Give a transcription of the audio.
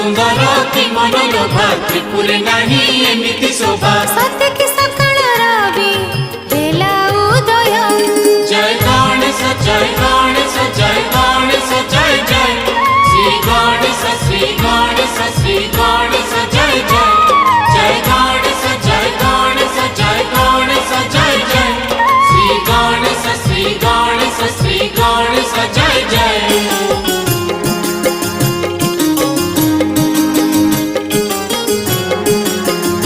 सुंदर कि मनोलोभा त्रिपुरे नाही एमिति शोभा सत्य की सकाळ रावी हेला उदय जय गणेश जय गणेश जय गणेश जय जय श्री गणेश श्री गणेश श्री गणेश जय जय